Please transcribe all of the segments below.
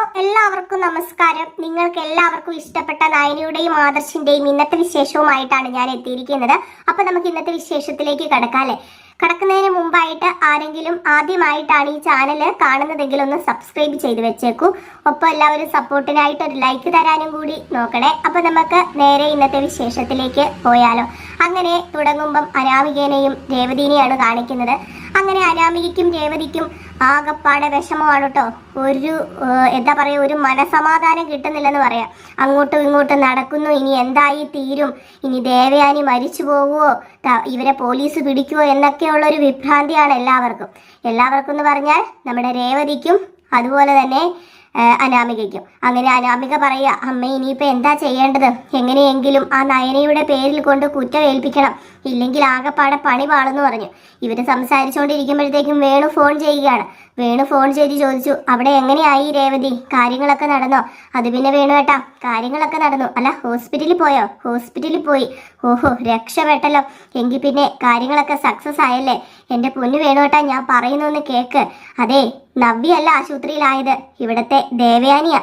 എല്ലാവർക്കും നമസ്കാരം. നിങ്ങൾക്ക് എല്ലാവർക്കും ഇഷ്ടപ്പെട്ട നയനയുടെയും ആദർശിന്റെയും ഇന്നത്തെ വിശേഷവുമായിട്ടാണ് ഞാൻ എത്തിയിരിക്കുന്നത്. അപ്പൊ നമുക്ക് ഇന്നത്തെ വിശേഷത്തിലേക്ക് കടക്കാല്ലേ. കടക്കുന്നതിന് മുമ്പായിട്ട് ആരെങ്കിലും ആദ്യമായിട്ടാണ് ഈ ചാനൽ കാണുന്നതെങ്കിൽ ഒന്ന് സബ്സ്ക്രൈബ് ചെയ്ത് വെച്ചേക്കൂ. ഒപ്പം എല്ലാവരും സപ്പോർട്ടിനായിട്ട് ഒരു ലൈക്ക് തരാനും കൂടി നോക്കണേ. അപ്പൊ നമുക്ക് നേരെ ഇന്നത്തെ വിശേഷത്തിലേക്ക് പോയാലോ. അങ്ങനെ തുടങ്ങുമ്പം അനാമികേനെയും രേവതിനെയാണ് കാണിക്കുന്നത്. അങ്ങനെ അനാമികയ്ക്കും രേവതിക്കും ആകപ്പാടെ വിഷമമാണ് കേട്ടോ. എന്താ പറയാ, ഒരു മനസമാധാനം കിട്ടുന്നില്ലെന്ന് പറയാം. അങ്ങോട്ടും ഇങ്ങോട്ടും നടക്കുന്നു. ഇനി എന്തായി തീരും, ഇനി ദേവയാനി മരിച്ചു പോകുവോ, ഇവരെ പോലീസ് പിടിക്കുവോ എന്നൊക്കെയുള്ള ഒരു വിഭ്രാന്തിയാണ് എല്ലാവർക്കും എന്ന് പറഞ്ഞാൽ നമ്മുടെ രേവതിക്കും അതുപോലെ തന്നെ അനാമികയ്ക്കും. അങ്ങനെ അനാമിക പറയാ, അമ്മ ഇനിയിപ്പോൾ എന്താ ചെയ്യേണ്ടത്, എങ്ങനെയെങ്കിലും ആ നയനയുടെ പേരിൽ കൊണ്ട് കുറ്റം ഏൽപ്പിക്കണം, ഇല്ലെങ്കിൽ ആകെപ്പാടെ പണി പാളെന്ന് പറഞ്ഞു. ഇവര് സംസാരിച്ചുകൊണ്ടിരിക്കുമ്പോഴത്തേക്കും വേണു ഫോൺ ചെയ്യുകയാണ്. വേണു ഫോൺ ചെയ്ത് ചോദിച്ചു, അവിടെ എങ്ങനെയായി രേവതി, കാര്യങ്ങളൊക്കെ നടന്നോ? അത് പിന്നെ വേണു ഏട്ടാ, കാര്യങ്ങളൊക്കെ നടന്നു. അല്ല, ഹോസ്പിറ്റലിൽ പോയോ? ഹോസ്പിറ്റലിൽ പോയി. ഓഹോ, രക്ഷപ്പെട്ടല്ലോ. എങ്കിൽ പിന്നെ കാര്യങ്ങളൊക്കെ സക്സസ് ആയല്ലേ? എൻ്റെ പൊന്നു വേണുവേട്ടാ, ഞാൻ പറയുന്നൊന്ന് കേക്ക്. അതെ, നവ്യല്ല ആശുപത്രിയിലായത്, ഇവിടത്തെ ദേവയാനിയാ.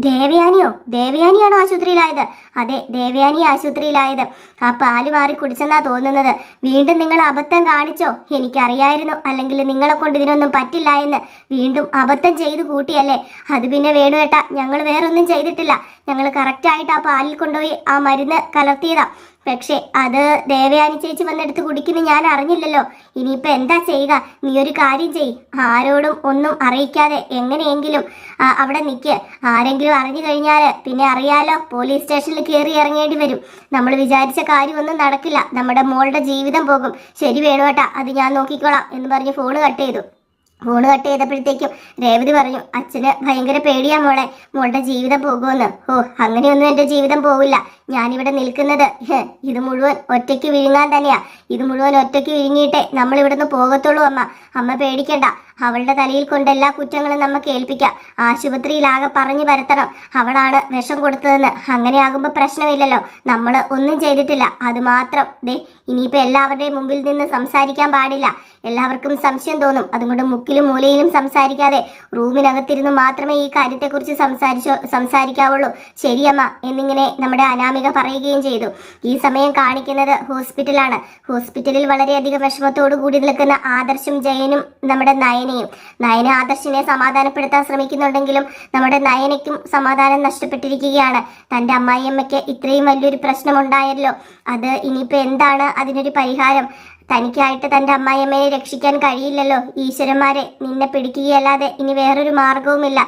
ദേവയാനിയാണോ ആശുപത്രിയിലായത്? അതെ, ദേവയാനി ആശുപത്രിയിലായത്. ആ പാല് മാറി കുടിച്ചെന്നാ തോന്നുന്നത്. വീണ്ടും നിങ്ങൾ അബദ്ധം കാണിച്ചോ? എനിക്കറിയായിരുന്നു, അല്ലെങ്കിൽ നിങ്ങളെ കൊണ്ട് ഇതിനൊന്നും പറ്റില്ല എന്ന്. വീണ്ടും അബദ്ധം ചെയ്തു കൂട്ടിയല്ലേ? അത് പിന്നെ വേണുവേട്ടാ, ഞങ്ങൾ വേറൊന്നും ചെയ്തിട്ടില്ല. ഞങ്ങൾ കറക്റ്റായിട്ട് ആ പാലിൽ കൊണ്ടുപോയി ആ മരുന്ന് കലർത്തിയതാ. പക്ഷെ അത് ദേവയാനി ചേച്ചി വന്നെടുത്ത് കുടിക്കുന്ന ഞാൻ അറിഞ്ഞില്ലല്ലോ. ഇനിയിപ്പോൾ എന്താ ചെയ്യുക? നീ ഒരു കാര്യം ചെയ്, ആരോടും ഒന്നും അറിയിക്കാതെ എങ്ങനെയെങ്കിലും അവിടെ നിൽക്ക്. ആരെങ്കിലും അറിഞ്ഞു കഴിഞ്ഞാൽ പിന്നെ അറിയാലോ, പോലീസ് സ്റ്റേഷനിൽ കയറി ഇറങ്ങേണ്ടി വരും. നമ്മൾ വിചാരിച്ച കാര്യമൊന്നും നടക്കില്ല, നമ്മുടെ മോളുടെ ജീവിതം പോകും. ശരി വേണുവേട്ടാ, അത് ഞാൻ നോക്കിക്കോളാം എന്ന് പറഞ്ഞ് ഫോണ് കട്ട് ചെയ്തപ്പോഴത്തേക്കും രേവതി പറഞ്ഞു, അച്ഛന് ഭയങ്കര പേടിയാ മോളുടെ ജീവിതം പോകുമെന്ന്. ഓ, അങ്ങനെയൊന്നും എൻ്റെ ജീവിതം പോവില്ല. ഞാനിവിടെ നിൽക്കുന്നത് ഇത് മുഴുവൻ ഒറ്റയ്ക്ക് വിഴുങ്ങാൻ തന്നെയാ. ഇത് മുഴുവൻ ഒറ്റയ്ക്ക് വിഴുങ്ങിയിട്ടേ നമ്മൾ ഇവിടുന്ന് പോകത്തുള്ളൂ. അമ്മ പേടിക്കണ്ട. അവളുടെ തലയിൽ കൊണ്ട് എല്ലാ കുറ്റങ്ങളും നമുക്ക് ഏൽപ്പിക്കാം. ആശുപത്രിയിലാകെ പറഞ്ഞു പരത്തണം അവളാണ് വിഷം കൊടുത്തതെന്ന്. അങ്ങനെ ആകുമ്പോൾ പ്രശ്നമില്ലല്ലോ. നമ്മൾ ഒന്നും ചെയ്തിട്ടില്ല. അത് മാത്രം ഇനിയിപ്പോൾ എല്ലാവരുടെയും മുമ്പിൽ നിന്ന് സംസാരിക്കാൻ പാടില്ല. എല്ലാവർക്കും സംശയം തോന്നും. അതുകൊണ്ട് മുക്കിലും മൂലയിലും സംസാരിക്കാതെ റൂമിനകത്തിരുന്ന് മാത്രമേ ഈ കാര്യത്തെക്കുറിച്ച് സംസാരിക്കാവുള്ളൂ. ശരിയമ്മ എന്നിങ്ങനെ നമ്മുടെ അനാമിക പറയുകയും ചെയ്തു. ഈ സമയം കാണിക്കുന്നത് ഹോസ്പിറ്റലാണ്. ഹോസ്പിറ്റലിൽ വളരെയധികം വിഷമത്തോടു കൂടി നിൽക്കുന്ന ആദർശും ജയനും നമ്മുടെ നയന ആദർശിനെ സമാധാനപ്പെടുത്താൻ ശ്രമിക്കുന്നുണ്ടെങ്കിലും നമ്മുടെ നയനയ്ക്കും സമാധാനം നഷ്ടപ്പെട്ടിരിക്കുകയാണ്. തൻ്റെ അമ്മായിയമ്മയ്ക്ക് ഇത്രയും വലിയൊരു പ്രശ്നമുണ്ടായല്ലോ, അത് ഇനിയിപ്പോൾ എന്താണ് അതിനൊരു പരിഹാരം? തനിക്കായിട്ട് തൻ്റെ അമ്മായിയമ്മയെ രക്ഷിക്കാൻ കഴിയില്ലല്ലോ. ഈശ്വരന്മാരെ, നിന്നെ പിടിക്കുകയല്ലാതെ ഇനി വേറൊരു മാർഗവുമില്ല.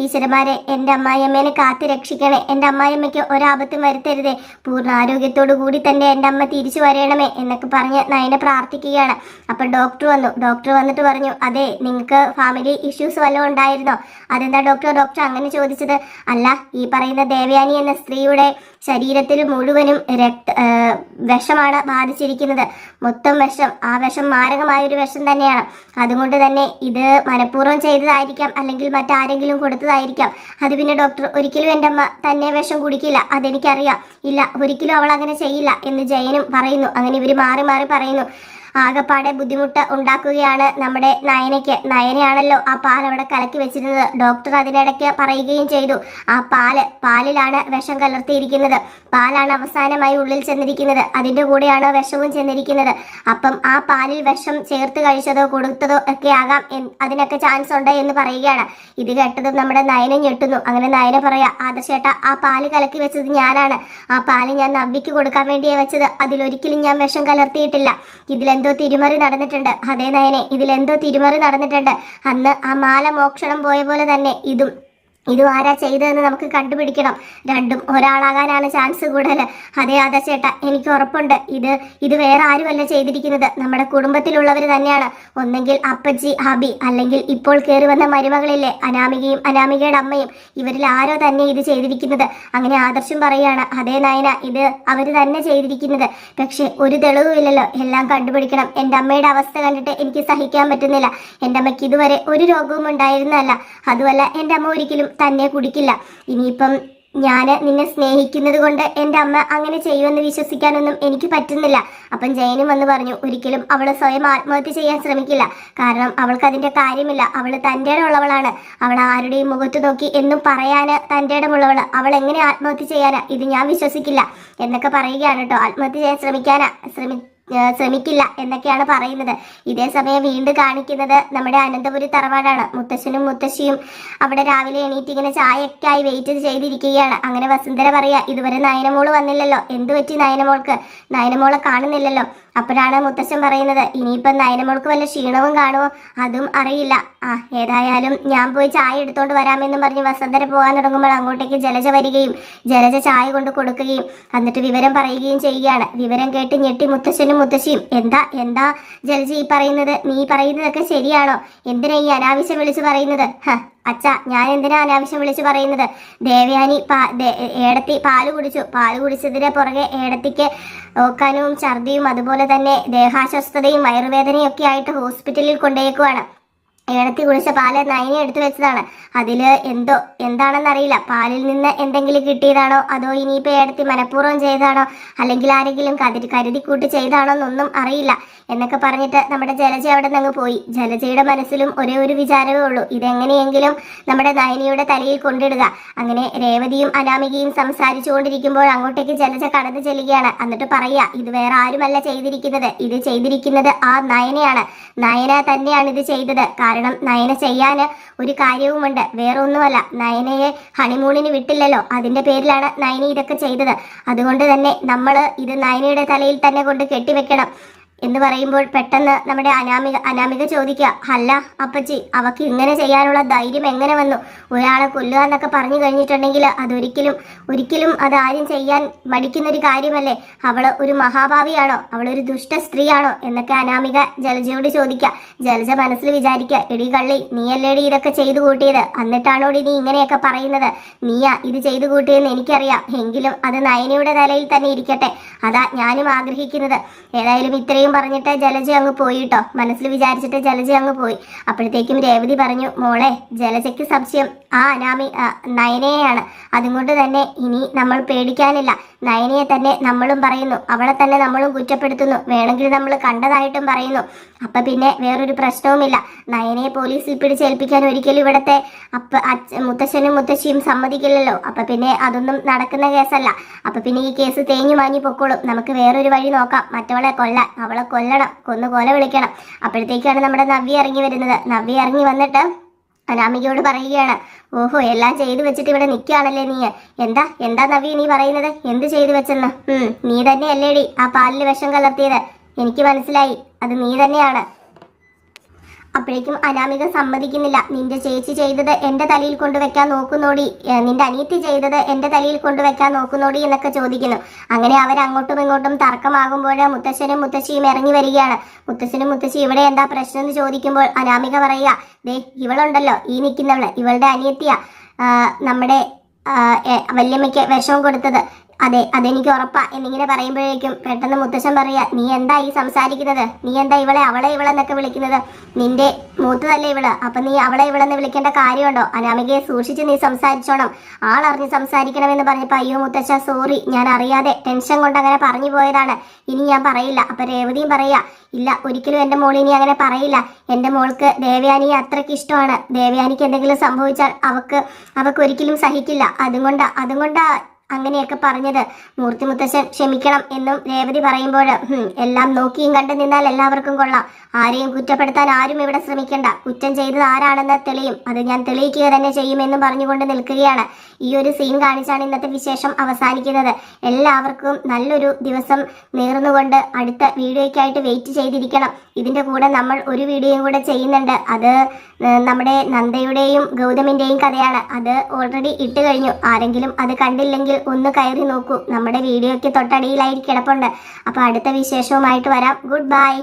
ഈശ്വരന്മാരെ, എൻ്റെ അമ്മായിയമ്മേനെ കാത്തി രക്ഷിക്കണേ. എൻ്റെ അമ്മായിയമ്മയ്ക്ക് ഒരാപത്തും വരുത്തരുതേ. പൂർണ്ണ ആരോഗ്യത്തോടു കൂടി തന്നെ എൻ്റെ അമ്മ തിരിച്ചു വരയണമേ എന്നൊക്കെ പറഞ്ഞ് നയന പ്രാർത്ഥിക്കുകയാണ്. അപ്പം ഡോക്ടർ വന്നിട്ട് പറഞ്ഞു, അതെ, നിങ്ങൾക്ക് ഫാമിലി ഇഷ്യൂസ് വല്ലതും ഉണ്ടായിരുന്നോ? അതെന്താ ഡോക്ടർ അങ്ങനെ ചോദിച്ചത്? അല്ല, ഈ പറയുന്ന ദേവയാനി എന്ന സ്ത്രീയുടെ ശരീരത്തിൽ മുഴുവനും വിഷമാണ് ബാധിച്ചിരിക്കുന്നത്. മൊത്തം വിഷം. ആ വിഷം മാരകമായൊരു വിഷം തന്നെയാണ്. അതുകൊണ്ട് തന്നെ ഇത് മനഃപൂർവ്വം ചെയ്തതായിരിക്കാം, അല്ലെങ്കിൽ മറ്റാരെങ്കിലും കൊടുത്തതായിരിക്കാം. അത് പിന്നെ ഡോക്ടർ, ഒരിക്കലും എൻ്റെ അമ്മ തന്നെ വിഷം കുടിക്കില്ല, അതെനിക്കറിയാം. ഇല്ല, ഒരിക്കലും അവൾ അങ്ങനെ ചെയ്യില്ല എന്ന് ജയനും പറയുന്നു. അങ്ങനെ ഇവർ മാറി മാറി പറയുന്നു. ആകപ്പാടെ ബുദ്ധിമുട്ട് ഉണ്ടാക്കുകയാണ് നമ്മുടെ നയനയാണല്ലോ ആ പാൽ അവിടെ കലക്കി വെച്ചിരുന്നത്. ഡോക്ടർ അതിനിടയ്ക്ക് പറയുകയും ചെയ്തു, ആ പാലിലാണ് വിഷം കലർത്തിയിരിക്കുന്നത്. പാലാണ് അവസാനമായി ഉള്ളിൽ ചെന്നിരിക്കുന്നത്. അതിൻ്റെ കൂടെയാണ് വിഷവും ചെന്നിരിക്കുന്നത്. അപ്പം ആ പാലിൽ വിഷം ചേർത്ത് കഴിച്ചതോ കൊടുത്തതോ ഒക്കെ ആകാം, അതിനൊക്കെ ചാൻസ് ഉണ്ട് എന്ന് പറയുകയാണ്. ഇത് കേട്ടതും നമ്മുടെ നയന ഞെട്ടുന്നു. അങ്ങനെ നയന പറയാ, ആദർശേട്ടാ, ആ പാല് കലക്കി വെച്ചത് ഞാനാണ്. ആ പാല് ഞാൻ നവ്യക്ക് കൊടുക്കാൻ വേണ്ടിയാ വെച്ചത്. അതിലൊരിക്കലും ഞാൻ വിഷം കലർത്തിയിട്ടില്ല. ഇതിലെന്തോ തിരിമറി നടന്നിട്ടുണ്ട്. അതേ നയനെ, ഇതിലെന്തോ തിരിമറി നടന്നിട്ടുണ്ട്. അന്ന് ആ മാല മോക്ഷണം പോയ പോലെ തന്നെ ഇതും ആരാ ചെയ്തതെന്ന് നമുക്ക് കണ്ടുപിടിക്കണം. രണ്ടും ഒരാളാകാനാണ് ചാൻസ് കൂടുതൽ. അതേ ആദർശേട്ടാ, എനിക്ക് ഉറപ്പുണ്ട് ഇത് വേറെ ആരുമല്ല ചെയ്തിരിക്കുന്നത്, നമ്മുടെ കുടുംബത്തിലുള്ളവർ തന്നെയാണ്. ഒന്നെങ്കിൽ അപ്പച്ചി, ഹബി, അല്ലെങ്കിൽ ഇപ്പോൾ കയറി വന്ന മരുമകളില്ലേ അനാമികയും അനാമികയുടെ അമ്മയും, ഇവരിൽ ആരോ തന്നെ ഇത് ചെയ്തിരിക്കുന്നത്. അങ്ങനെ ആദർശം പറയുകയാണ്, അതേ നയന, ഇത് അവർ തന്നെ ചെയ്തിരിക്കുന്നത്. പക്ഷെ ഒരു തെളിവുമില്ലല്ലോ. എല്ലാം കണ്ടുപിടിക്കണം. എൻ്റെ അമ്മയുടെ അവസ്ഥ കണ്ടിട്ട് എനിക്ക് സഹിക്കാൻ പറ്റുന്നില്ല. എൻ്റെ അമ്മയ്ക്ക് ഇതുവരെ ഒരു രോഗവും ഉണ്ടായിരുന്നല്ല. അതുമല്ല, എൻ്റെ അമ്മ ഒരിക്കലും തന്നെ കുടിക്കില്ല. ഇനിയിപ്പം ഞാൻ നിന്നെ സ്നേഹിക്കുന്നത് കൊണ്ട് എൻ്റെ അമ്മ അങ്ങനെ ചെയ്യുമെന്ന് വിശ്വസിക്കാനൊന്നും എനിക്ക് പറ്റുന്നില്ല. അപ്പം ജയനും വന്ന് പറഞ്ഞു, ഒരിക്കലും അവൾ സ്വയം ആത്മഹത്യ ചെയ്യാൻ ശ്രമിക്കില്ല. കാരണം അവൾക്ക് അതിൻ്റെ കാര്യമില്ല. അവൾ തൻ്റെ ഉള്ളവളാണ്. അവൾ ആരുടെയും മുഖത്ത് നോക്കി എന്നും പറയാന് തൻ്റെ ഇടമുള്ളവൾ. അവൾ എങ്ങനെ ആത്മഹത്യ ചെയ്യാനാ? ഇത് ഞാൻ വിശ്വസിക്കില്ല എന്നൊക്കെ പറയുകയാണ് കേട്ടോ. ആത്മഹത്യ ചെയ്യാൻ ശ്രമിക്കില്ല എന്നൊക്കെയാണ് പറയുന്നത്. ഇതേ സമയം വീണ്ടും കാണിക്കുന്നത് നമ്മുടെ അനന്തപുരി തറവാടാണ്. മുത്തശ്ശനും മുത്തശ്ശിയും അവിടെ രാവിലെ എണീറ്റ് ഇങ്ങനെ ചായക്കായി വെയിറ്റ് ചെയ്തിരിക്കുകയാണ്. അങ്ങനെ വസുന്ധര പറയാ, ഇതുവരെ നയനമോള് വന്നില്ലല്ലോ, എന്തു പറ്റി നയനമോൾക്ക്? നയനമോളെ കാണുന്നില്ലല്ലോ. അപ്പോഴാണ് മുത്തശ്ശൻ പറയുന്നത്, ഇനിയിപ്പം നയനമോൾക്ക് വല്ല ക്ഷീണവും കാണുമോ അതും അറിയില്ല. ഏതായാലും ഞാൻ പോയി ചായ എടുത്തോണ്ട് വരാമെന്നും പറഞ്ഞ് വസുന്ധര പോകാൻ തുടങ്ങുമ്പോൾ അങ്ങോട്ടേക്ക് ജലജ വരികയും ജലജ ചായ കൊണ്ട് കൊടുക്കുകയും എന്നിട്ട് വിവരം പറയുകയും ചെയ്യുകയാണ്. വിവരം കേട്ട് ഞെട്ടി മുത്തശ്ശനും മുത്തശ്ശിയും, എന്താ ജലജ ഈ പറയുന്നത്? നീ പറയുന്നതൊക്കെ ശരിയാണോ? എന്തിനാ ഈ അനാവശ്യം വിളിച്ചു പറയുന്നത്? അച്ഛ, ഞാൻ എന്തിനാ അനാവശ്യം വിളിച്ചു പറയുന്നത്? ദേവയാനി ഏടത്തി പാല് കുടിച്ചതിന് പുറകെ ഏടത്തിക്ക് ഓക്കാനവും ഛർദിയും അതുപോലെ തന്നെ ദേഹാസ്വസ്ഥതയും വയറുവേദനയും ഒക്കെ ആയിട്ട് ഹോസ്പിറ്റലിൽ കൊണ്ടുപോയേക്കുവാണ്. ഏടത്തി കുടിച്ച പാല് നയനെ എടുത്തു വെച്ചതാണ്. അതില് എന്താണെന്നറിയില്ല. പാലിൽ നിന്ന് എന്തെങ്കിലും കിട്ടിയതാണോ അതോ ഇനിയിപ്പോ ഏടത്തി മനഃപൂർവ്വം ചെയ്താണോ അല്ലെങ്കിൽ ആരെങ്കിലും കരുതിക്കൂട്ടി ചെയ്താണോ എന്നൊന്നും അറിയില്ല എന്നൊക്കെ പറഞ്ഞിട്ട് നമ്മുടെ ജലജ അവിടെ നിന്ന് പോയി. ജലജയുടെ മനസ്സിലും ഒരേ ഒരു വിചാരമേ ഉള്ളൂ, ഇതെങ്ങനെയെങ്കിലും നമ്മുടെ നയനിയുടെ തലയിൽ കൊണ്ടിടുക. അങ്ങനെ രേവതിയും അനാമികയും സംസാരിച്ചു കൊണ്ടിരിക്കുമ്പോൾ അങ്ങോട്ടേക്ക് ജലജ കടന്നു ചെല്ലുകയാണ്. എന്നിട്ട് പറയാ, ഇത് വേറെ ആരുമല്ല ചെയ്തിരിക്കുന്നത്, ഇത് ചെയ്തിരിക്കുന്നത് ആ നയനയാണ്. നയന തന്നെയാണ് ഇത് ചെയ്തത്. കാരണം നയന ചെയ്യാന് ഒരു കാര്യവുമുണ്ട്, വേറെ ഒന്നുമല്ല. നയനയെ ഹണിമൂണിന് വിട്ടില്ലല്ലോ, അതിന്റെ പേരിലാണ് നയന ഇതൊക്കെ ചെയ്തത്. അതുകൊണ്ട് തന്നെ നമ്മൾ ഇത് നയനയുടെ തലയിൽ തന്നെ കൊണ്ട് കെട്ടിവെക്കണം എന്ന് പറയുമ്പോൾ പെട്ടെന്ന് നമ്മുടെ അനാമിക ചോദിക്കുക, അല്ല അപ്പച്ചി, അവക്ക് ഇങ്ങനെ ചെയ്യാനുള്ള ധൈര്യം എങ്ങനെ വന്നു? ഒരാളെ കൊല്ലുക എന്നൊക്കെ പറഞ്ഞു കഴിഞ്ഞിട്ടുണ്ടെങ്കിൽ ഒരിക്കലും അതാരും ചെയ്യാൻ മടിക്കുന്നൊരു കാര്യമല്ലേ? അവള് ഒരു മഹാഭാവിയാണോ? അവളൊരു ദുഷ്ട സ്ത്രീയാണോ എന്നൊക്കെ അനാമിക ജലജയോട് ചോദിക്കുക. ജലജ മനസ്സിൽ വിചാരിക്കുക, എടി കള്ളി, നീയല്ലേടി ഇതൊക്കെ ചെയ്തു കൂട്ടിയത്, എന്നിട്ടാണോടി നീ ഇങ്ങനെയൊക്കെ പറയുന്നത്? നീയാ ഇത് ചെയ്തു കൂട്ടിയെന്ന് എനിക്കറിയാം, എങ്കിലും അത് നയനയുടെ തലയിൽ തന്നെ ഇരിക്കട്ടെ, അതാ ഞാനും ആഗ്രഹിക്കുന്നത്. ഏതായാലും ഇത്രയും പറഞ്ഞിട്ട് ജലജ അങ്ങ് പോയിട്ടോ. മനസ്സിൽ വിചാരിച്ചിട്ട് ജലജ അങ്ങ് പോയി. അപ്പോഴത്തേക്കും രേവതി പറഞ്ഞു, മോളെ, ജലജയ്ക്ക് സംശയം ആ നയനയെയാണ്. അതുകൊണ്ട് തന്നെ ഇനി നമ്മൾ പേടിക്കാനില്ല. നയനയെ തന്നെ നമ്മളും പറയുന്നു, അവളെ തന്നെ നമ്മളും കുറ്റപ്പെടുത്തുന്നു, വേണമെങ്കിൽ നമ്മൾ കണ്ടതായിട്ടും പറയുന്നു. അപ്പൊ പിന്നെ വേറൊരു പ്രശ്നവുമില്ല. നയനയെ പോലീസിൽ പിടിച്ചേൽപ്പിക്കാൻ ഒരിക്കലും ഇവിടത്തെ മുത്തശ്ശനും മുത്തശ്ശിയും സമ്മതിക്കില്ലല്ലോ. അപ്പൊ പിന്നെ അതൊന്നും നടക്കുന്ന കേസല്ല. അപ്പൊ പിന്നെ ഈ കേസ് തേഞ്ഞു മാഞ്ഞു പൊക്കോളും. നമുക്ക് വേറൊരു വഴി നോക്കാം, മറ്റവളെ കൊല്ലാൻ. അവളെ കൊല്ലണം, കൊല വിളിക്കണം. അപ്പോഴത്തേക്കാണ് നമ്മുടെ നവ്യ ഇറങ്ങി വരുന്നത്. നവ്യ ഇറങ്ങി വന്നിട്ട് അനാമികയോട് പറയുകയാണ്, ഓഹോ, എല്ലാം ചെയ്തു വെച്ചിട്ട് ഇവിടെ നിൽക്കുകയാണല്ലേ നീ? എന്താ നവ്യ നീ പറയുന്നത്? എന്ത് ചെയ്തു വെച്ചെന്ന്? നീ തന്നെയല്ലേടി ആ പാലിൽ വിഷം കലർത്തിയത്? എനിക്ക് മനസ്സിലായി, അത് നീ തന്നെയാണ്. അപ്പോഴേക്കും അനാമിക സമ്മതിക്കുന്നില്ല. നിന്റെ ചേച്ചി ചെയ്തത് എൻ്റെ തലയിൽ കൊണ്ടുവെക്കാൻ നോക്കുന്നോടി, നിന്റെ അനിയത്തി ചെയ്തത് എൻ്റെ തലയിൽ കൊണ്ടുവെക്കാൻ നോക്കുന്നോടി എന്നൊക്കെ ചോദിക്കുന്നു. അങ്ങനെ അവരങ്ങോട്ടും ഇങ്ങോട്ടും തർക്കമാകുമ്പോൾ മുത്തശ്ശനും മുത്തശ്ശിയും ഇറങ്ങി വരികയാണ്. മുത്തശ്ശനും മുത്തശ്ശി ഇവിടെ എന്താ പ്രശ്നം എന്ന് ചോദിക്കുമ്പോൾ അനാമിക പറയുക, ദേ ഇവളുണ്ടല്ലോ, ഈ നിൽക്കുന്നവള് ഇവളുടെ അനിയത്തിയാ നമ്മുടെ വല്യമ്മയ്ക്ക് വിഷം കൊടുത്തത്. അതെനിക്ക് ഉറപ്പാ എന്നിങ്ങനെ പറയുമ്പോഴേക്കും പെട്ടെന്ന് മുത്തശ്ശൻ പറയാ, നീ എന്താ ഈ സംസാരിക്കുന്നത്? നീ എന്താ അവളെ ഇവളെന്നൊക്കെ വിളിക്കുന്നത്? നിന്റെ മൂത്തതല്ലേ ഇവള്, അപ്പൊ നീ അവളെ ഇവളെന്ന് വിളിക്കേണ്ട കാര്യമുണ്ടോ? അനാമികയെ സൂക്ഷിച്ച് നീ സംസാരിച്ചോണം, ആളറിഞ്ഞ് സംസാരിക്കണമെന്ന് പറഞ്ഞപ്പോ, അയ്യോ മുത്തശ്ശ സോറി, ഞാൻ അറിയാതെ ടെൻഷൻ കൊണ്ട് അങ്ങനെ പറഞ്ഞു പോയതാണ്, ഇനി ഞാൻ പറയില്ല. അപ്പൊ രേവതിയും പറയാ, ഇല്ല, ഒരിക്കലും എൻ്റെ മോൾ ഇനി അങ്ങനെ പറയില്ല. എൻ്റെ മോൾക്ക് ദേവയാനിയെ അത്രയ്ക്ക് ഇഷ്ടമാണ്. ദേവയാനിക്ക് എന്തെങ്കിലും സംഭവിച്ചാൽ അവക്ക് ഒരിക്കലും സഹിക്കില്ല. അതുകൊണ്ടാ അങ്ങനെയൊക്കെ പറഞ്ഞത്. മൂർത്തി മുത്തശ്ശൻ ക്ഷമിക്കണം എന്നും രേവതി പറയുമ്പോൾ, എല്ലാം നോക്കിയും കണ്ടു നിന്നാൽ എല്ലാവർക്കും കൊള്ളാം. ആരെയും കുറ്റപ്പെടുത്താൻ ആരും ഇവിടെ ശ്രമിക്കണ്ട. കുറ്റം ചെയ്തത് ആരാണെന്ന് തെളിയും, അത് ഞാൻ തെളിയിക്കുക തന്നെ ചെയ്യുമെന്നും പറഞ്ഞുകൊണ്ട് നിൽക്കുകയാണ്. ഈ ഒരു സീൻ കാണിച്ചാണ് ഇന്നത്തെ വിശേഷം അവസാനിക്കുന്നത്. എല്ലാവർക്കും നല്ലൊരു ദിവസം നേർന്നുകൊണ്ട് അടുത്ത വീഡിയോയ്ക്കായിട്ട് വെയിറ്റ് ചെയ്തിരിക്കണം. ഇതിൻ്റെ കൂടെ നമ്മൾ ഒരു വീഡിയോയും കൂടെ ചെയ്യുന്നുണ്ട്. അത് നമ്മുടെ നന്ദയുടെയും ഗൗതമിൻ്റെയും കഥയാണ്. അത് ഓൾറെഡി ഇട്ട് കഴിഞ്ഞു. ആരെങ്കിലും അത് കണ്ടില്ലെങ്കിൽ ഒന്ന് കയറി നോക്കൂ, നമ്മുടെ വീഡിയോയ്ക്ക് തൊട്ടടിയിലായി കിടപ്പുണ്ട്. അപ്പോൾ അടുത്ത വിശേഷവുമായിട്ട് വരാം. Good bye.